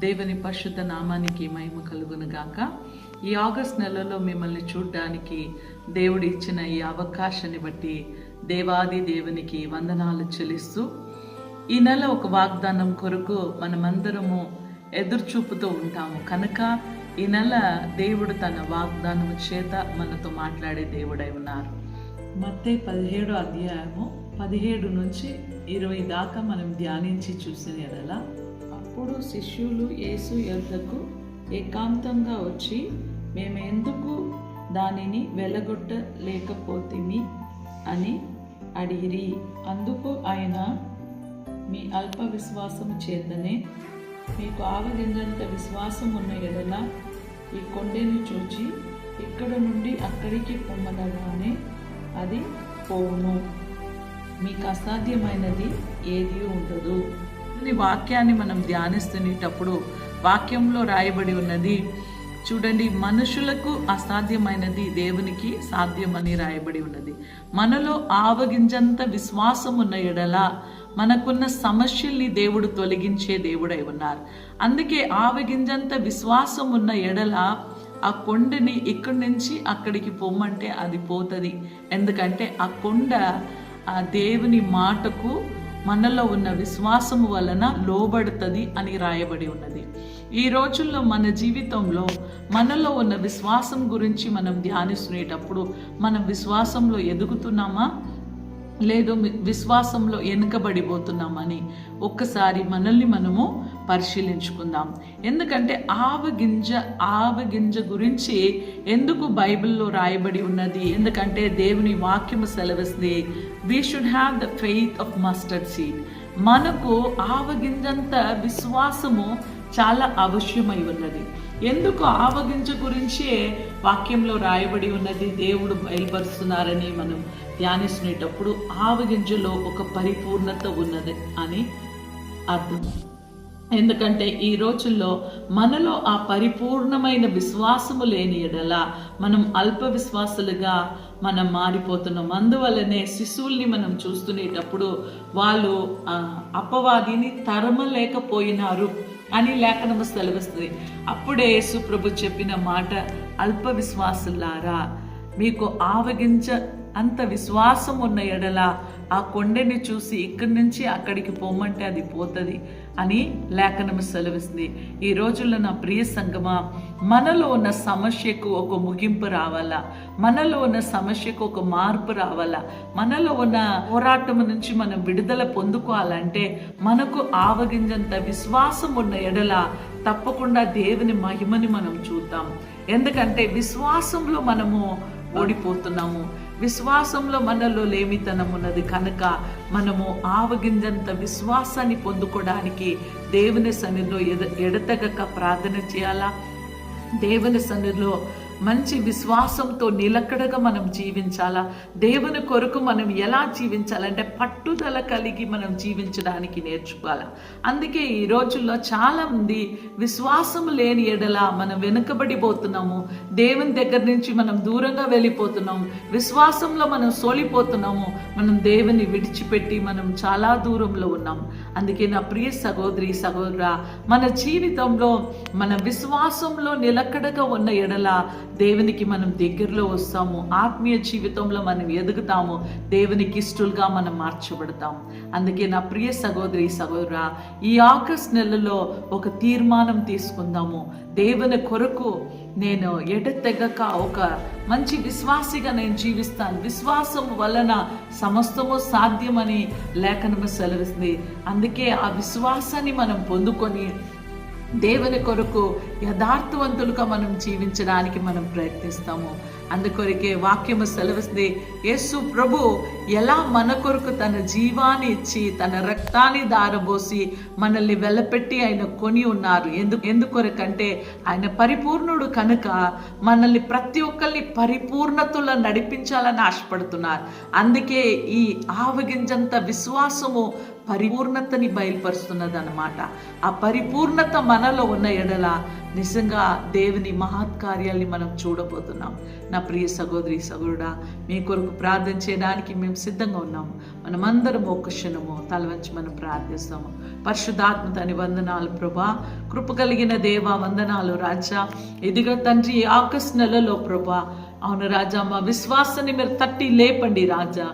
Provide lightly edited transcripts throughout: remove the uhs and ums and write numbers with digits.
దేవుని పరిశుద్ధ నామానికి మహిమ కలుగును గాక. ఈ ఆగస్ట్ నెలలో మిమ్మల్ని చూడడానికి దేవుడు ఇచ్చిన ఈ అవకాశాన్ని బట్టి దేవాది దేవునికి వందనాలు చెల్లిస్తూ, ఈ నెల ఒక వాగ్దానం కొరకు మనమందరము ఎదురుచూపుతూ ఉంటాము కనుక ఈ నెల దేవుడు తన వాగ్దానము చేత మనతో మాట్లాడే దేవుడై ఉన్నారు. మత్తయి 17వ అధ్యాయము 17 నుంచి 20 దాకా మనం ధ్యానించి చూసిన ఎడల, అప్పుడు శిష్యులు యేసు యొద్దకు ఏకాంతంగా వచ్చి, మేము ఎందుకు దానిని వెలగొట్టలేకపోతిమి అని అడిగిరి. అందుకు ఆయన, మీ అల్ప విశ్వాసము చేతనే మీకు ఆవగింజంత విశ్వాసం ఉన్న ఎడల ఈ కొండను చూచి ఇక్కడ నుండి అక్కడికి పొమ్మనగానే అది పోవును. మీకు అసాధ్యమైనది ఏది ఉండదు. ఈ వాక్యాన్ని మనం ధ్యానిస్తునేటప్పుడు వాక్యంలో రాయబడి ఉన్నది చూడండి, మనుషులకు అసాధ్యమైనది దేవునికి సాధ్యమని రాయబడి ఉన్నది. మనలో ఆవగింజంత విశ్వాసం ఉన్న ఎడల మనకున్న సమస్యల్ని దేవుడు తొలగించే దేవుడై ఉన్నారు. అందుకే ఆవగింజంత విశ్వాసం ఉన్న ఎడల ఆ కొండని ఇక్కడి నుంచి అక్కడికి పొమ్మంటే అది పోతుంది. ఎందుకంటే ఆ కొండ ఆ దేవుని మాటకు మనలో ఉన్న విశ్వాసము వలన లోబడుతుంది అని రాయబడి ఉన్నది. ఈ రోజుల్లో మన జీవితంలో మనలో ఉన్న విశ్వాసం గురించి మనం ధ్యానిస్తునేటప్పుడు మనం విశ్వాసంలో ఎదుగుతున్నామా లేదు విశ్వాసంలో వెనుకబడిపోతున్నామని ఒక్కసారి మనల్ని మనము పరిశీలించుకుందాం. ఎందుకంటే ఆవగింజ గురించి ఎందుకు బైబిల్లో రాయబడి ఉన్నది? ఎందుకంటే దేవుని వాక్యము సెలవిస్తుంది, we should have the faith of mustard seed. మనకు ఆవగింజంత విశ్వాసము చాలా అవశ్యమై ఉన్నది. ఎందుకు ఆవగింజ గురించే వాక్యంలో రాయబడి ఉన్నది, దేవుడు బయలుపరుస్తున్నారని మనం ధ్యానిస్తునేటప్పుడు ఆవగింజలో ఒక పరిపూర్ణత ఉన్నది అని అర్థం. ఎందుకంటే ఈ రోజుల్లో మనలో ఆ పరిపూర్ణమైన విశ్వాసము లేని ఎడల మనం అల్ప విశ్వాసులుగా మనం మారిపోతున్నాం. అందువల్లనే శిశువుల్ని మనం చూస్తునేటప్పుడు వాళ్ళు అపవాదిని తరమలేకపోయినారు అని లేఖనము సెలవిస్తుంది. అప్పుడే యేసు ప్రభు చెప్పిన మాట, అల్ప విశ్వాసులారా, మీకు ఆవగింజ అంత విశ్వాసం ఉన్న ఎడల ఆ కొండని చూసి ఇక్కడి నుంచి అక్కడికి పోమంటే అది పోతుంది అని లేఖనము సెలవిస్తుంది. ఈ రోజుల్లో నా ప్రియ సంగమా, మనలో ఉన్న సమస్యకు ఒక ముగింపు రావాలా, మనలో ఉన్న సమస్యకు ఒక మార్పు రావాలా, మనలో ఉన్న పోరాటం నుంచి మనం విడుదల పొందుకోవాలంటే మనకు ఆవగింజంత విశ్వాసం ఉన్న ఎడల తప్పకుండా దేవుని మహిమని మనం చూద్దాం. ఎందుకంటే విశ్వాసంలో మనము ఓడిపోతున్నాము, విశ్వాసంలో మనలో లేమితనం ఉన్నది కనుక మనము ఆవగింజంత విశ్వాసాన్ని పొందుకోవడానికి దేవుని సన్నిధిలో ఎడతెగక ప్రార్థన చేయాలా. దేవుని సన్నిధిలో మంచి విశ్వాసంతో నిలకడగా మనం జీవించాలా. దేవుని కొరకు మనం ఎలా జీవించాలంటే పట్టుదల కలిగి మనం జీవించడానికి నేర్చుకోవాలా. అందుకే ఈ రోజుల్లో చాలామంది విశ్వాసం లేని ఎడల మనం వెనుకబడిపోతున్నాము, దేవుని దగ్గర నుంచి మనం దూరంగా వెళ్ళిపోతున్నాము, విశ్వాసంలో మనం సోలిపోతున్నాము, మనం దేవుని విడిచిపెట్టి మనం చాలా దూరంలో ఉన్నాము. అందుకే నా ప్రియ సహోదరి సహోదరా, మన జీవితంలో మన విశ్వాసంలో నిలకడగా ఉన్న ఎడల దేవునికి మనం దగ్గరలో వస్తాము, ఆత్మీయ జీవితంలో మనం ఎదుగుతాము, దేవునికి ఇష్టలుగా మనం మార్చబడతాము. అందుకే నా ప్రియ సహోదరి సహోదరా, ఈ ఆగస్ట్ నెలలో ఒక తీర్మానం తీసుకుందాము. దేవుని కొరకు నేను ఎడతెగక ఒక మంచి విశ్వాసిగా నేను జీవిస్తాను. విశ్వాసం వలన సమస్తము సాధ్యమని లేఖనము సెలవిస్తుంది. అందుకే ఆ విశ్వాసాన్ని మనం పొందుకొని దేవుని కొరకు యథార్థవంతులుగా మనం జీవించడానికి మనం ప్రయత్నిస్తాము. అందుకొరకే వాక్యము సెలవిస్తుంది, యేసు ప్రభు ఎలా మన కొరకు తన జీవాన్ని ఇచ్చి తన రక్తాన్ని దారబోసి మనల్ని వెలపెట్టి ఆయన కొని ఉన్నారు. ఎందుకొరకంటే ఆయన పరిపూర్ణుడు కనుక మనల్ని ప్రతి ఒక్కరిని పరిపూర్ణతలో నడిపించాలని ఆశపడుతున్నారు. అందుకే ఈ ఆవగింజంత విశ్వాసము పరిపూర్ణతని బయలుపరుస్తున్నది అన్నమాట. ఆ పరిపూర్ణత మనలో ఉన్న ఎడల నిజంగా దేవుని మహత్కార్యాల్ని మనం చూడబోతున్నాం. నా ప్రియ సహోదరి సహోదరుడా, మీ కొరకు ప్రార్థన చేయడానికి మేము సిద్ధంగా ఉన్నాము. మనమందరం ఒక్క క్షణము తల వంచి మనం ప్రార్థిస్తాము. పరిశుద్ధాత్మ తండ్రి వందనాలు ప్రభా. కృప కలిగిన దేవా వందనాలు రాజా. ఇదిగో తండ్రి ఆగస్టు నెలలో ప్రభా, అవును రాజా, మా విశ్వాసాన్ని మీరు తట్టి లేపండి రాజా.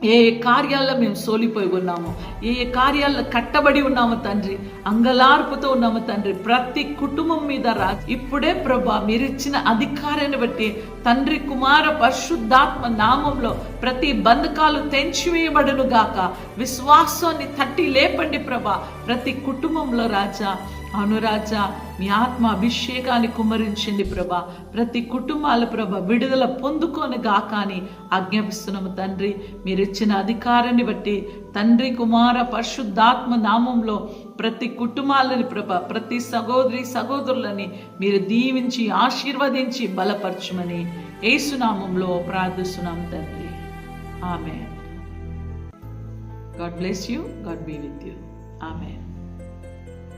ఏ కార్యాల్లో మేము సోలిపోయి ఉన్నాము, ఏ కార్యాల్లో కట్టబడి ఉన్నాము తండ్రి, అంగలార్పుతో ఉన్నాము తండ్రి, ప్రతి కుటుంబం మీద రాజు ఇప్పుడే ప్రభా మీరిచ్చిన అధికారాన్ని బట్టి తండ్రి కుమార పరిశుద్ధాత్మ నామంలో ప్రతి బంధకాలు తెంచివేయబడును గాక. విశ్వాసాన్ని తట్టి లేపండి ప్రభా ప్రతి కుటుంబంలో రాజా. అవును రాజా, మీ ఆత్మ అభిషేకాన్ని కుమ్మరించండి ప్రభా. ప్రతి కుటుంబాల ప్రభా విడుదల పొందుకొని గాక అని ఆజ్ఞాపిస్తున్నాము తండ్రి. మీరిచ్చిన అధికారాన్ని బట్టి తండ్రి కుమార పరిశుద్ధాత్మ నామంలో ప్రతి కుటుంబాలని ప్రభా, ప్రతి సహోదరి సహోదరులని మీరు దీవించి ఆశీర్వదించి బలపరచమని యేసు నామంలో ప్రార్థిస్తున్నాము తండ్రి. ఆమేన్. God bless you. God be with you. Amen.